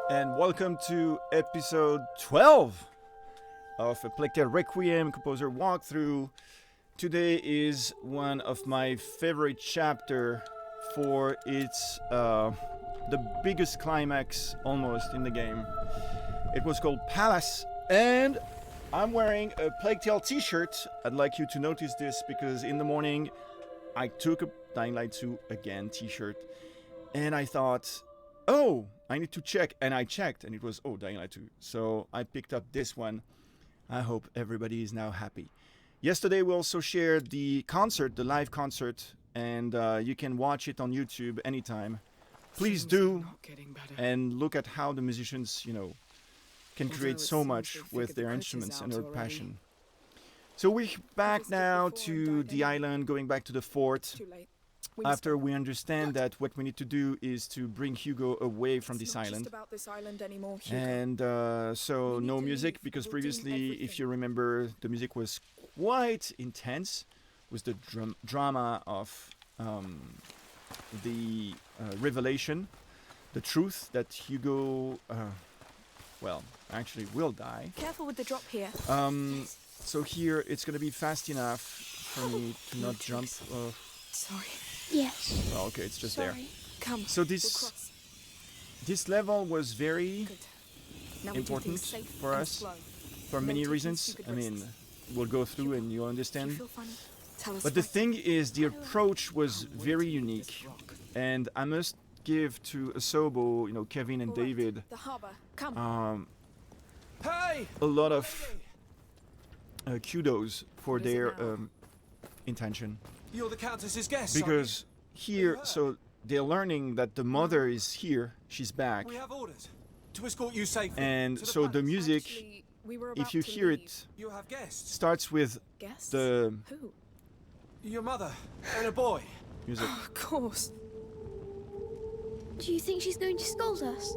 and welcome to episode 12 of a Requiem composer walkthrough. Today is one of my favorite chapter for its the biggest climax almost in the game. It was called Palace, and I'm wearing a Plague Tale t-shirt. I'd like you to notice this because in the morning I took a Dying Light 2 again t-shirt and I thought, oh, I need to check, and I checked and it was, oh, Dying Light 2. So I picked up this one. I hope everybody is now happy. Yesterday we also shared the concert, the live concert, and you can watch it on YouTube anytime. Please do, and look at how the musicians, can create so much with their instruments and their passion. So we're back now to the island, going back to the fort. After we understand that what we need to do is to bring Hugo away from this island. And so no music, because previously, if you remember, the music was quite intense with the drama of the revelation, the truth that Hugo, actually will die. Careful with the drop here. So here it's going to be fast enough for me to not jump. Sorry. Yes. Oh, okay, it's just Sorry. there. Come. So this level was very important for us for many reasons. I mean, we'll go through and you'll understand. But the thing is, the approach was very unique, and I must give to Asobo, Kevin and David, The harbor. Come. a lot of kudos for their intention. You're the countess's guest. Because here, so they're learning that the mother is here, she's back, We have orders to escort you safely. and to so the palace. music, Actually, we were if about you to hear leave. it, You have guests. starts with Guests? the Who? Your mother and a boy. music. Of course. Do you think she's going to scold us?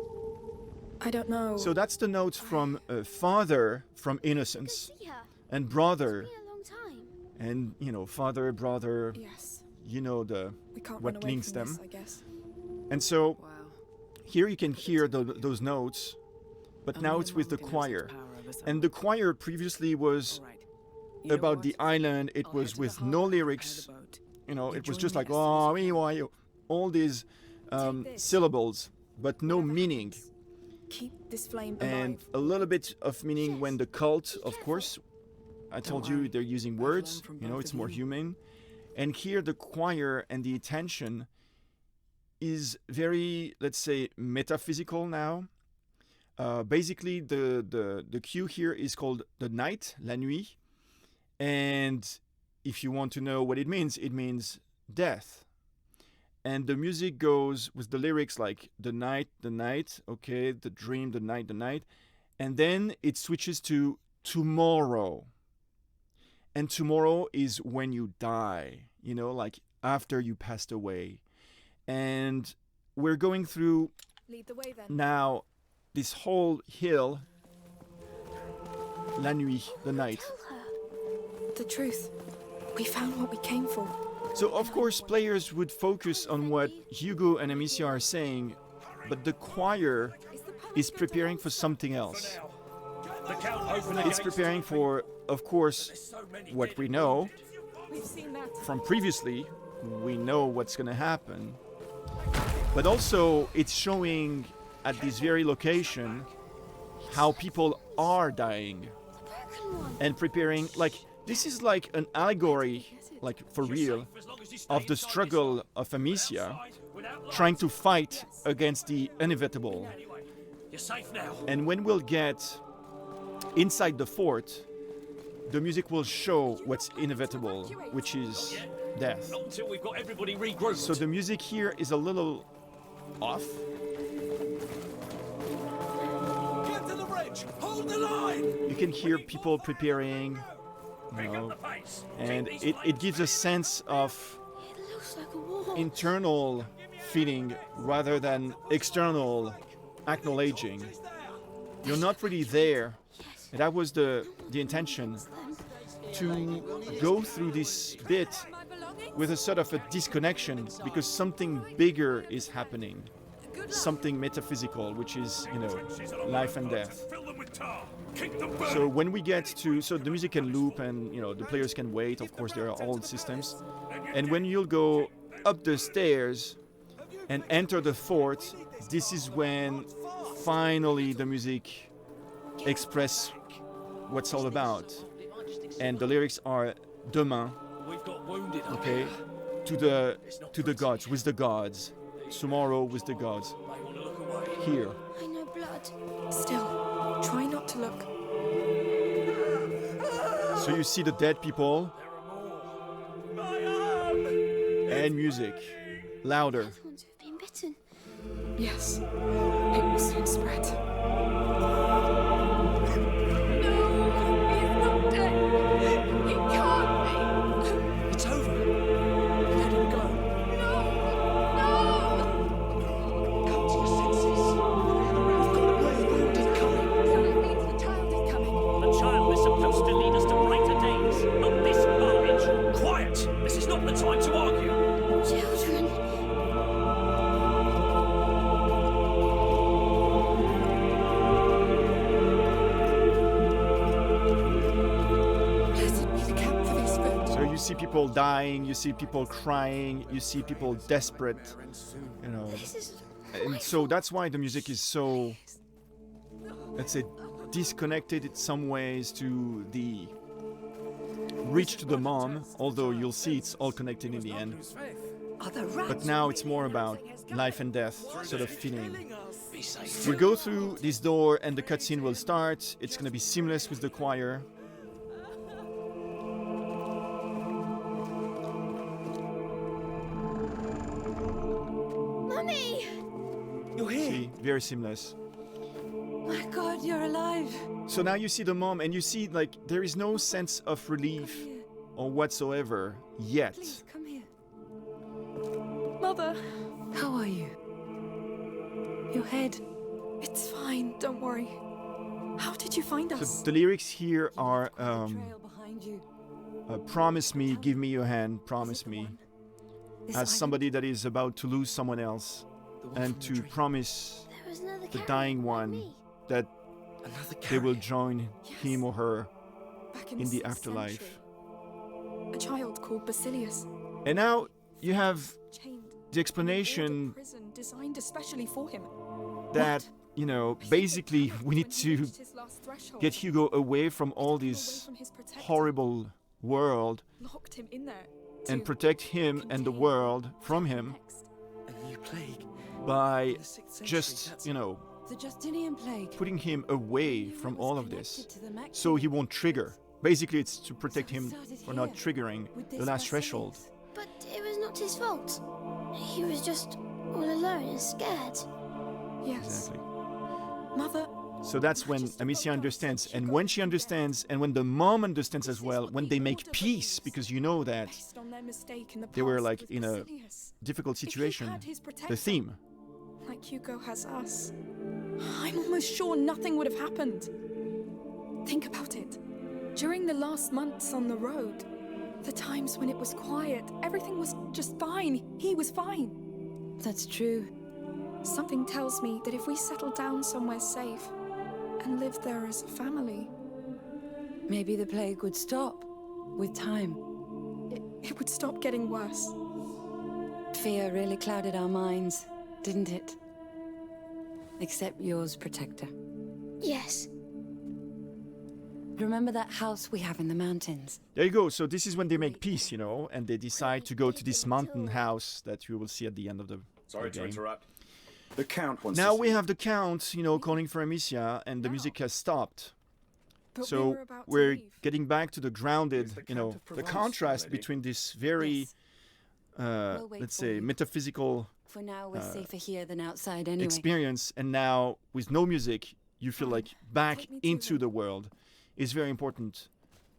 I don't know. So that's the notes from father from innocence, See her. and brother, It's been a long time. and father, brother, Yes. the We can't what run away links from this, them. I guess. And so Wow. here you can hear those notes, but now it's with the choir. And the choir previously was about the island. It was with no lyrics. It was just like, oh, all these syllables, but no meaning. Keep this flame And alive. a little bit of meaning when the cult, of course, I told you they're using words, learned from both it's of more you. human. And here the choir and the attention is very, let's say, metaphysical now. Basically, the cue here is called the night, la nuit. And if you want to know what it means death. And the music goes with the lyrics like the night, okay, the dream, the night. And then it switches to tomorrow. And tomorrow is when you die, like after you passed away. And we're going through Lead the way then. now this whole hill, la nuit, the night. Tell her. The truth. We found what we came for. So of course players would focus on what Hugo and Amicia are saying, but the choir is preparing for something else. It's preparing for, of course, what we know We've seen that. from previously. We know what's going to happen. But also it's showing at this very location how people are dying Broken one. and preparing, like, this is like an allegory, like for real, of the struggle of Amicia trying to fight against the inevitable. You're safe now. And when we'll get inside the fort, the music will show what's inevitable, which is death. Not until we've got everybody regrouped. So the music here is a little off. Get to the bridge. Hold the line. You can hear people preparing, and it gives a sense of It looks like a wall. internal feeling rather than external acknowledging. You're not really there. And that was the intention, to go through this bit with a sort of a disconnection because something bigger is happening. Good something metaphysical, which is, you know, life and death. Fill them with tar. Keep them burning. So when we get to, so the music can loop and, you know, the players can wait. Of course, there are old systems. And when you'll go up the stairs and enter the fort, this is when finally the music express what's all about. And the lyrics are demain, We've got wounded. okay, to the gods, with the gods. Tomorrow with the gods. They want to look away. Here. I know blood. Still, try not to look. So you see the dead people and music. Louder. The ones who've been bitten. Yes, it will soon spread. No, he's not dead. He can't be. It's over. Let him go. Come to your senses. We've got more wounded coming. So it means the child is coming. The child is supposed to lead us to brighter days, not this garbage. Quiet! This is not the time to argue. Children. Blessed be the camp for this food. So you see people dying, you see people crying, you see people desperate, you know. This is And so that's why the music is so, let's say, disconnected in some ways to the reach to the mom, although you'll see it's all connected in the end. But now it's more about life and death sort of feeling. Be safe. We go through this door and the cutscene will start. It's going to be seamless with the choir. Mummy! You're here. See, very seamless. My God, you're alive. So now you see the mom and you see like there is no sense of relief or whatsoever yet. Please come here. Mother, how are you? Your head. It's fine. Don't worry. How did you find us? So the lyrics here are Trail behind you. promise me, give me your hand, promise me. This As island- somebody that is about to lose someone else and to promise There was another the carrot dying like one me. that Another they will carrier. join him or her back in the the 6th afterlife. century. A child called Basilius. And now you have Chained. the explanation Prison designed especially for him. that, you know, basically we need When he to reached his last threshold, get Hugo away from all away this from his protector, horrible world locked him in there. and to protect him and the contain world from him next. A new plague. by In the 6th century, just, that's- you know, The Justinian plague. putting him away from was all of connected this to the Maxim. so he won't trigger. Basically, it's to protect So it him started for not here, triggering with the this last threshold. Basilius. But it was not his fault. He was just all alone and scared. Yes. Exactly. Mother, So that's when Amicia understands, and when she understands, and when the mom understands as well, when they make peace, because you know that based on their mistake in the they were past like with in a Basilius, difficult if he situation, had his protector, the theme. like Hugo has us, I'm almost sure nothing would have happened. Think about it. During the last months on the road, the times when it was quiet, everything was just fine. He was fine. That's true. Something tells me that if we settle down somewhere safe and live there as a family, Maybe the plague would stop with time. it would stop getting worse. Fear really clouded our minds, didn't it? Except yours, Protector. Yes. Remember that house we have in the mountains? There you go. So this is when they make peace, you know, and they decide to go to this mountain house that you will see at the end of the Sorry to game. interrupt. The Count wants Now to we see have the Count, you know, calling for Amicia, and the Now. music has stopped. But we So were about to we're leave. getting back to the grounded, Is the you Count know, of the Provence contrast already? between this very, Yes. We'll wait let's for say, you. metaphysical For now, we're safer here than outside anyway. experience, and now with no music, you feel like back take me to into them. the world. Is very important.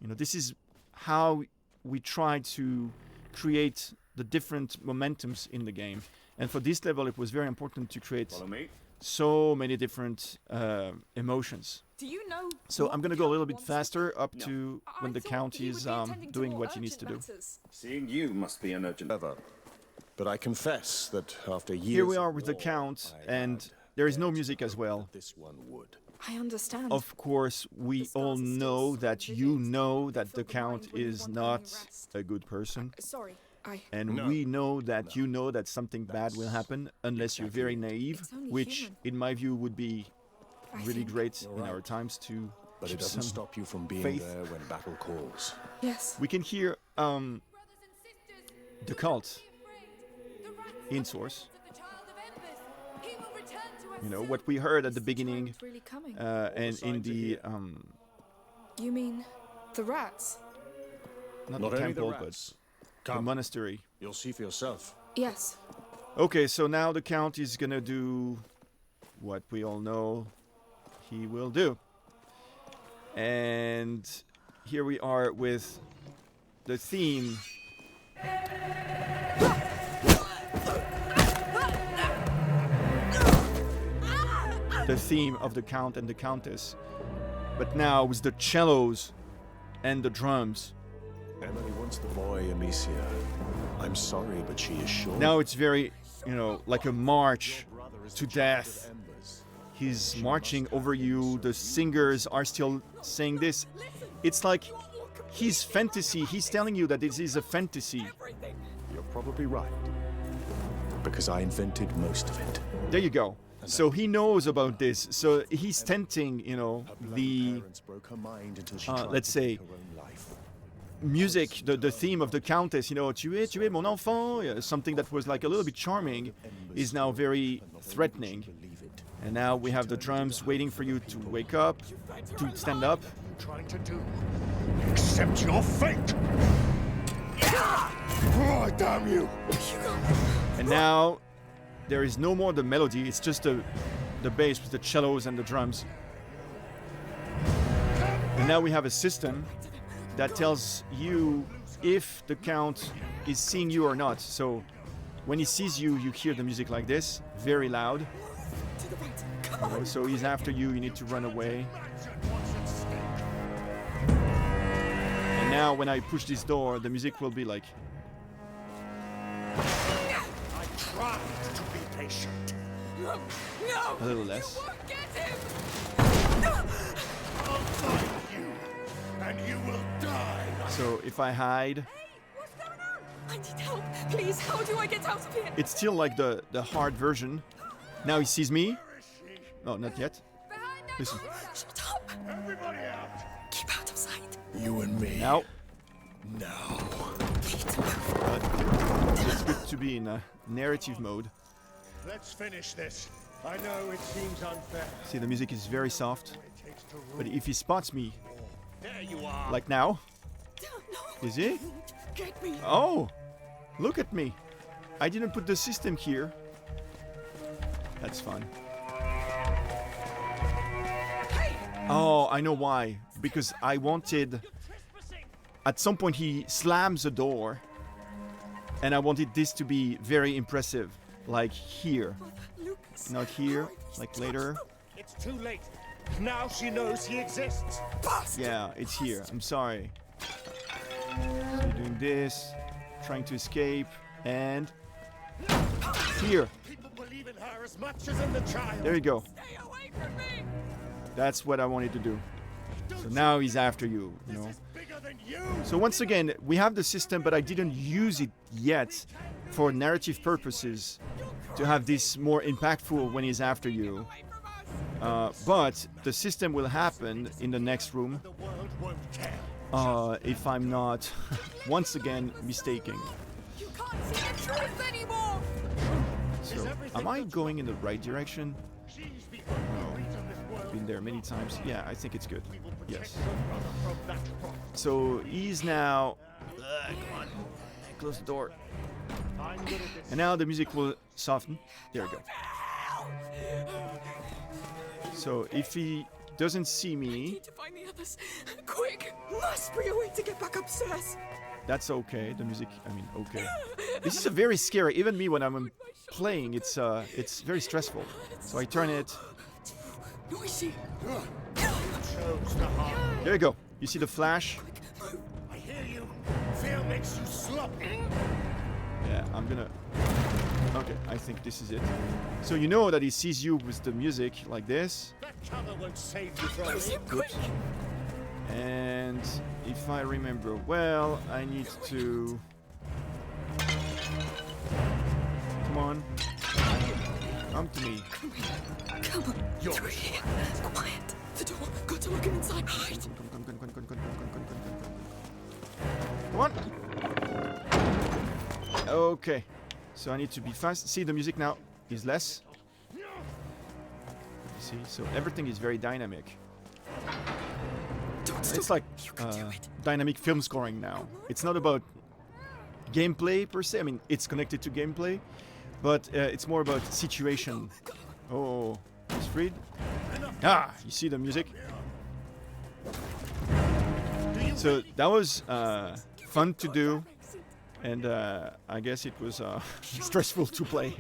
You know, this is how we try to create the different momentums in the game. And for this level, it was very important to create Follow me. so many different emotions. Do you know? So what I'm gonna the go a Count little bit wants us faster up No. to I when the thought Count he would is be attending to doing more what he needs to urgent do. matters. Seeing you must be an urgent. But I confess that after years Here we are of with the war, Count, I and had there is no dared music to as hope well. that this one would. I understand. Of course, we all know that you know that the Count is not a good person. Sorry, And No. we know that you know that something bad will happen unless you're very naive, It's only which human. in my view would be I really think- great You're in right. our times to But keep it doesn't some stop you from being faith. there when battle calls. Yes. We can hear the cult in source. You know what we heard at the beginning, Time's really coming. and in the You mean the rats? not Not the only the temple, but rats. the Come, monastery. you'll see for yourself. Yes. Okay, so now the Count is gonna do what we all know he will do. And here we are with the theme. The theme of the Count and the Countess. But now with the cellos and the drums. Emily wants the boy, Amicia. I'm sorry, but she is sure. Now it's very, you know, like a march Your brother is to the child death. of embers. He's marching over you. The singers are still saying this. It's like his fantasy. He's telling you that this is a fantasy. You're probably right. Because I invented most of it. There you go. So he knows about this. So he's tenting, you know, Her bloody the parents broke her mind until she let's tried to say, take her own life. music, the theme of the Countess, you know, tu es mon enfant, something that was like a little bit charming, is now very threatening. Believe it. And now we have the drums waiting for you to wake up, to stand up. Trying to do. Accept your fate! Oh, damn you! And now there is no more the melody, it's just the bass with the cellos and the drums. And now we have a system that tells you if the Count is seeing you or not. So when he sees you, you hear the music like this, very loud. You know, so he's after you, you need to run away. And now when I push this door, the music will be like, I tried to be patient. a little less. I'll find you, and you will die. So if I hide, What's going on? I need help. Please, how do I get out of here? it's still like the hard version. Now he sees me. Where is she? No, not yet. Listen. Shut up. Everybody out. Keep out of sight. You and me. Now, Now. it's good to be in a narrative mode. Let's finish this. I know it seems unfair. See, the music is very soft. It takes to rule. But if he spots me, There you are. like now, No. is he? Get me. Oh, look at me. I didn't put the system here. That's fun. Oh, I know why. Because I wanted... At some point he slams the door. And I wanted this to be very impressive. Like here. Lucas. Not here. Like later. It's too late. Now she knows he exists. Yeah, it's here. I'm sorry. So you're doing this. Trying to escape. And... Here. People believe in her as much as in the child. There you go. Stay away from me. That's what I wanted to do. So now he's after you, you know. Bigger than you. So once again, we have the system, but I didn't use it yet for narrative purposes to have this more impactful when he's after you. But the system will happen in the next room The world won't care. if I'm not, once again, mistaken. You can't see the truth anymore. So, am I going in the right direction? She's the only reason this world Been there many times. Yeah, I think it's good. will protect Yes. your brother from that rock. So he's now... come on. Close the door. I'm good at this. And now the music will soften. There we go. So if he doesn't see me, Need to find the others. Quick. Must be a way to get back upstairs. that's okay. The music, I mean, okay. This is a very scary. Even me, when I'm playing, it's very stressful. So I turn it. Noisy. Chose the heart. There you go. You see the flash? I hear you. Fear makes you sloppy. Yeah, I'm gonna... Okay, I think this is it. So you know that he sees you with the music like this. That cover won't save you from me. Oops. And if I remember well, I need to... Come on. Come to me. Come on. Through here. Quiet. The door. Got to look him inside. Hide. Come on. Okay. So I need to be fast. See, the music now is less. See, so everything is very dynamic. It's like dynamic film scoring now. It's not about gameplay per se. I mean, it's connected to gameplay, but it's more about situation. Oh, he's freed. Ah, you see the music? So that was fun to do, and I guess it was stressful to play.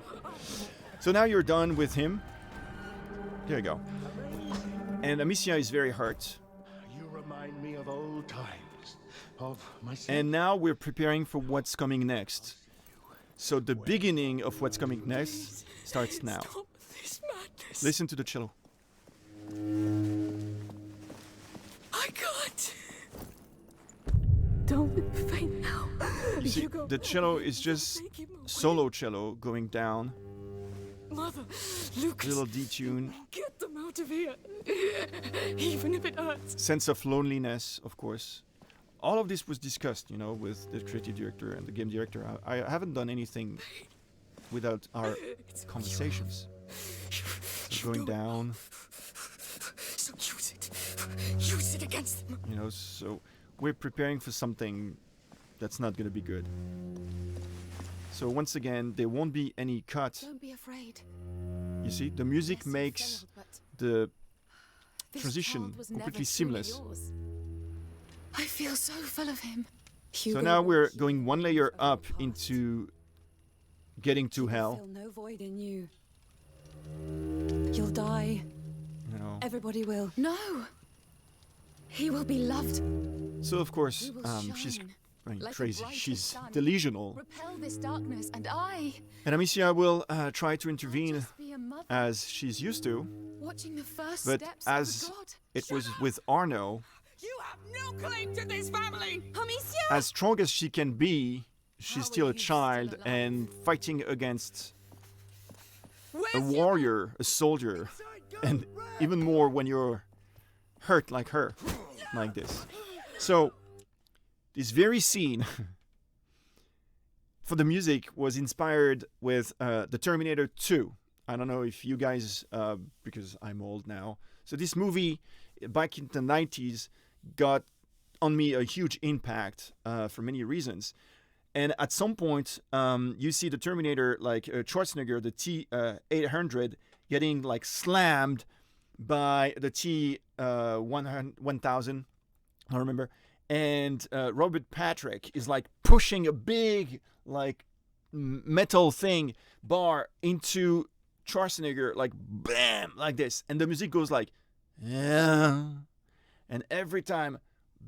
So now you're done with him. There you go. And Amicia is very hurt. You remind me of old times, of myself. And now we're preparing for what's coming next. So the beginning of what's coming next starts now. Stop this madness. Listen to the cello. I can't. Don't faint now. You see, Hugo, the cello is just take him away. solo cello going down. Mother, Lucas, Little detune. get them out of here. Even if it hurts. Sense of loneliness, of course. All of this was discussed, you know, with the creative director and the game director. I haven't done anything without our conversations. So going down, So use it. Use it against them. you know, so we're preparing for something that's not going to be good. So once again, there won't be any cut. Don't be afraid. You see, the music makes the transition completely seamless. I feel so full of him. So now we're going one layer up into getting to hell. Fill no void in you. You'll die. You know. Everybody will. No. He will be loved. So of course, He will she's shine going like the crazy. brightest She's sun. delusional. Repel this darkness, and I, And Amicia will try to intervene just be a mother, as she's used to. watching the first But steps of as a god. it was with Arno, You have no claim to this family. Amicia! as strong as she can be, she's still a child and fighting against a warrior, a soldier, and even more when you're hurt like her, like this. So, this very scene for the music was inspired with the Terminator 2. I don't know if you guys, because I'm old now. So this movie, back in the 90s, got on me a huge impact for many reasons. And at some point, you see the Terminator, like Schwarzenegger, the T-800, getting like slammed by the T-1000, I remember. And Robert Patrick is like pushing a big like metal thing bar into Schwarzenegger, like bam, like this. And the music goes like, yeah. And every time,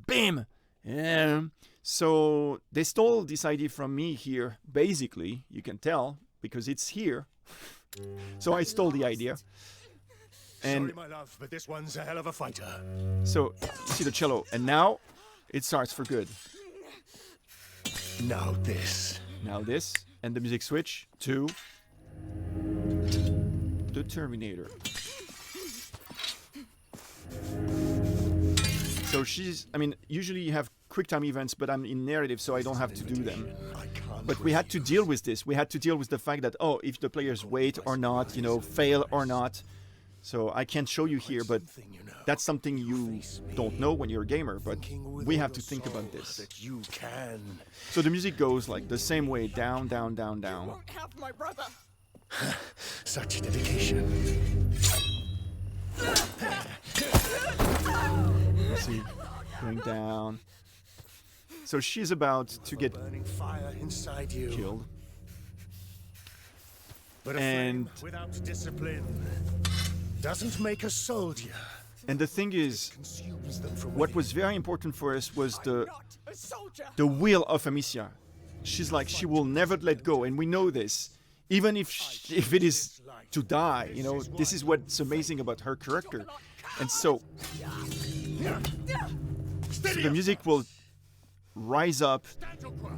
bam, yeah. So they stole this idea from me here, basically, you can tell, because it's here. So I stole the idea. And Sorry, my love, but this one's a hell of a fighter. so you see the cello, and now it starts for good. Now this. Now this, and the music switch to the Terminator. So she's, I mean, usually you have quick time events, but I'm in narrative, so I don't have to do them. But we had to deal with this. We had to deal with the fact that, oh, if the players wait or not, you know, fail or not. So I can't show you here, but that's something you don't know when you're a gamer, but we have to think about this. That you can. So the music goes like the same way, down, down, down, down. Won't have my brother. Such dedication. See, going down. So she's about to get Burning fire inside you. killed. But a And- flame without discipline doesn't make a soldier. And the thing is, Consumes them from what within. was very important for us was Not a soldier. the will of Amicia. she's like, she will never let go, and we know this, even if it is to die. You know, this is what's amazing about her character, and so the music will rise up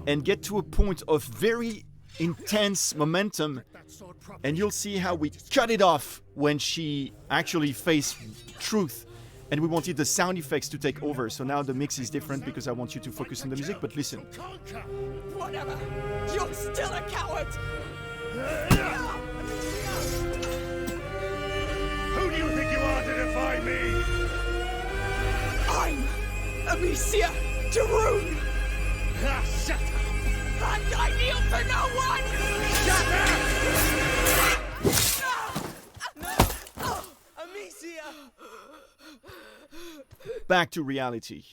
and get to a point of very intense momentum, and you'll see how we cut it off when she actually faced truth, and we wanted the sound effects to take over. So now the mix is different because I want you to focus on the music, but listen. Whatever. You're still a coward. Who do you think you are to defy me? I'm Amicia Darun. Ah, shut up! And I kneel to no one! Shut up! Amicia! Back to reality.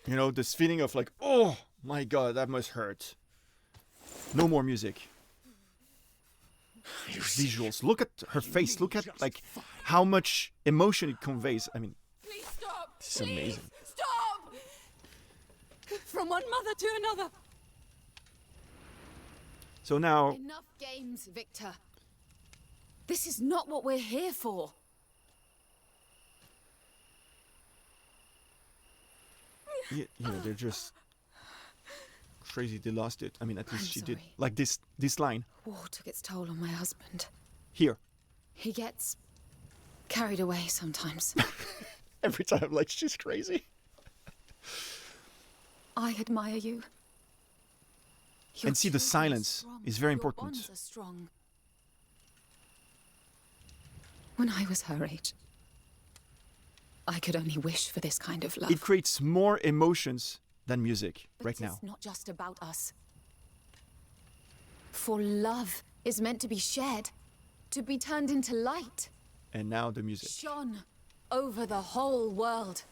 You know, this feeling of like, oh my god, that must hurt. No more music. Visuals. Look at her face. Look at like how much emotion it conveys. I mean, Please stop. this is amazing. Stop. From one mother to another. So now, Enough games, Victor. This is not what we're here for. you know, they're just crazy. They lost it. I mean, at least I'm she did. sorry. Like this line War took its toll on my husband. here. He gets carried away sometimes. Every time, like, she's crazy. I admire you. Your And see, the children are silence strong. is very Your important. bonds are strong. When I was her age, I could only wish for this kind of love. It creates more emotions than music But right now. it's not just about us. For love is meant to be shared, to be turned into light, And now the music. shone over the whole world.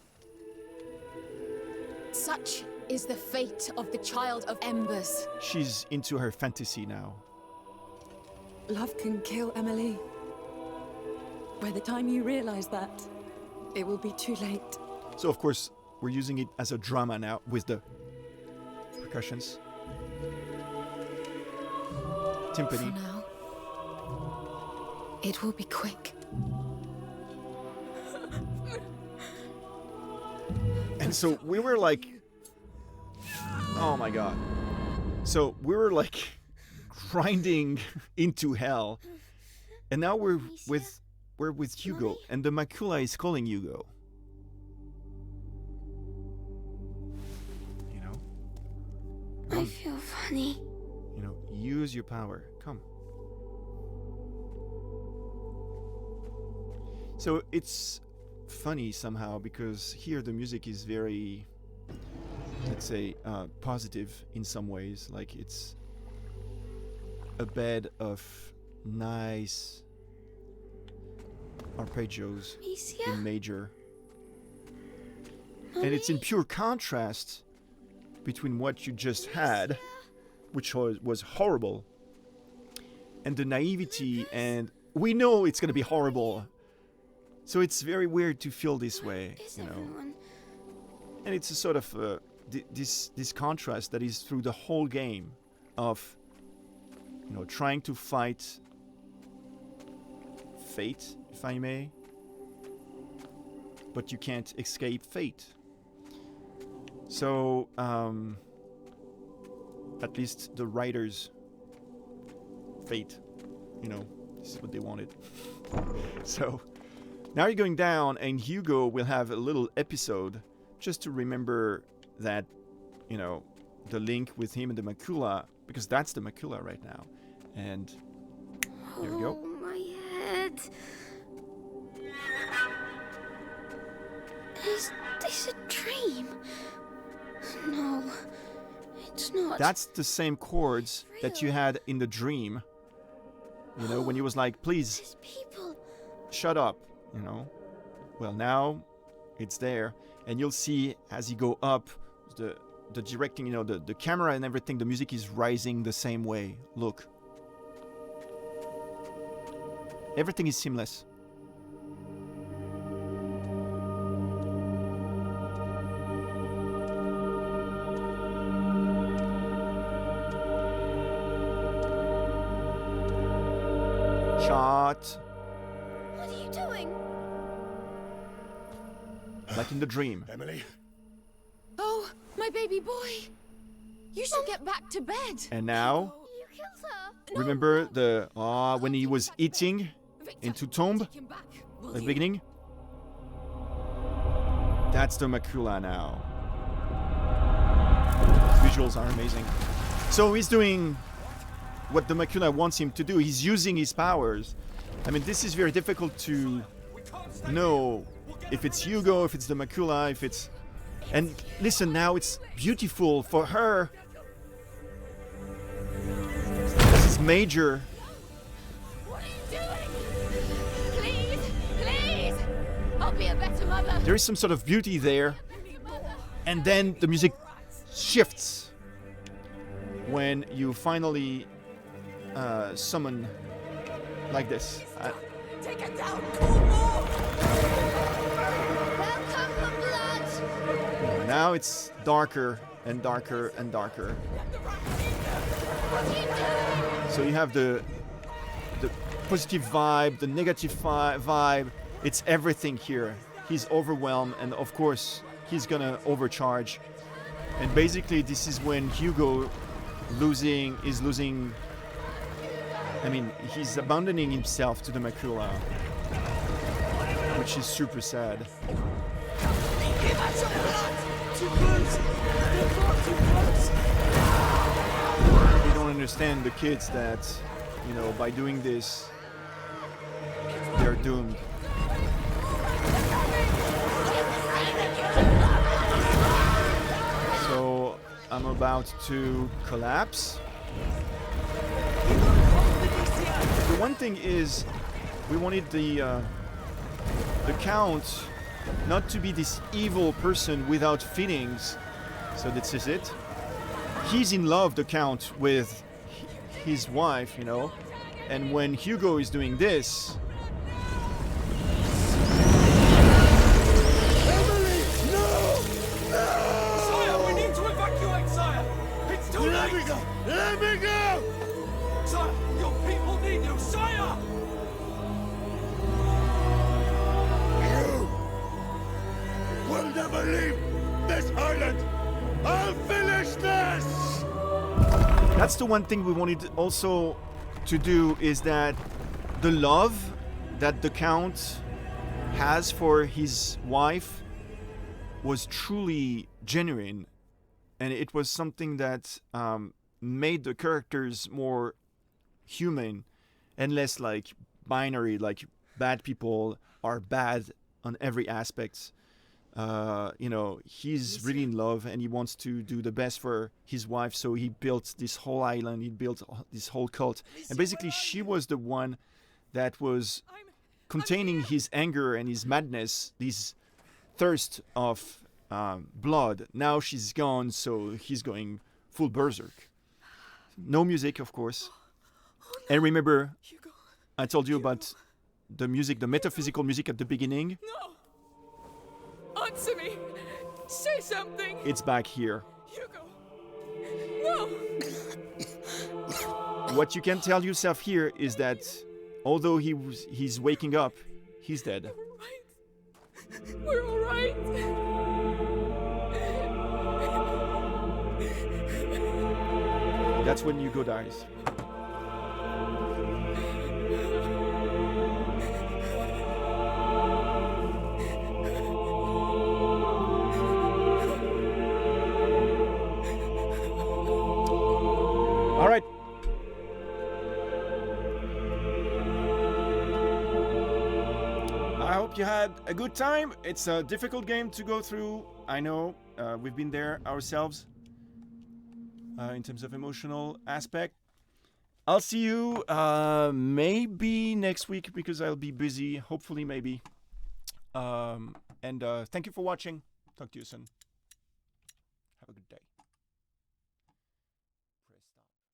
Such is the fate of the child of embers. She's into her fantasy now. Love can kill Emily. By the time you realize that, it will be too late. So of course, we're using it as a drama now with the percussions. For Timpani. now, it will be quick. And so we were like, oh my god. So we were like grinding into hell. And now we're with Hugo, and the macula is calling Hugo. You know? I feel funny. You know, use your power. Come. So it's funny somehow because here the music is very, let's say, positive in some ways. Like it's a bed of nice arpeggios Amicia? in major. And it's in pure contrast between what you just had, which was horrible, and the naivety, and we know it's going to be horrible. So it's very weird to feel this way, Is you know. everyone? And it's a sort of this contrast that is through the whole game of, you know, trying to fight fate, if I may, but you can't escape fate. So, at least the writers' fate, you know, this is what they wanted. So, now you're going down, and Hugo will have a little episode just to remember that, you know, the link with him and the macula, because that's the macula right now. And there you go. Oh, my head. Is this a dream? No, it's not. That's the same chords that you had in the dream. You know, when he was like, please, There's people. shut up, you know. Well, now it's there. And you'll see as you go up, the directing, you know, the camera and everything, the music is rising the same way. Look. Everything is seamless. shot. What are you doing? Like in the dream. Emily? Oh, my baby boy. You should get back to bed. And now, You killed her. remember the when he was eating into tomb Take him back, will at the you? beginning? That's the macula now. Visuals are amazing. So he's doing what the macula wants him to do. He's using his powers. I mean, this is very difficult to know if it's Hugo, if it's the macula, if it's... And listen, now it's beautiful for her. This is major. What are you doing? Please, please. I'll be a better mother. There is some sort of beauty there. And then the music shifts when you finally summon like this. Take it down, Cornwall! There'll come the blood. Now it's darker and darker and darker. What are you doing? So you have the positive vibe, the negative vibe. It's everything here. He's overwhelmed, and of course he's gonna overcharge. And basically this is when Hugo is losing. I mean, he's abandoning himself to the macula, which is super sad. Give us your blood! Too close! They're far too close! They don't understand, the kids, that, you know, by doing this, they're doomed. So I'm about to collapse. The one thing is, we wanted the Count not to be this evil person without feelings. So this is it. He's in love, the Count, with his wife, you know. And when Hugo is doing this, Emily! No! No! Sire, we need to evacuate, sire! It's too late! Let me go! Let me go! Sire, your people need you, sire! You will never leave this island! I'll finish this! that's the one thing we wanted also to do, is that the love that the Count has for his wife was truly genuine, and it was something that made the characters more human and less like binary, like bad people are bad on every aspect. You know, he's really in love and he wants to do the best for his wife, so he built this whole island, he built this whole cult, and basically she was the one that was containing his anger and his madness, this thirst of blood. Now she's gone, so he's going full berserk. No music, of course. And remember, I told you about the music, the metaphysical music at the beginning. No! Answer me! Say something! It's back here. Hugo! No! What you can tell yourself here is that although he's waking up, he's dead. We're all right. That's when Hugo dies. All right. I hope you had a good time. It's a difficult game to go through. I know, we've been there ourselves in terms of emotional aspect. I'll see you maybe next week because I'll be busy. Hopefully, maybe. And thank you for watching. Talk to you soon. Have a good day.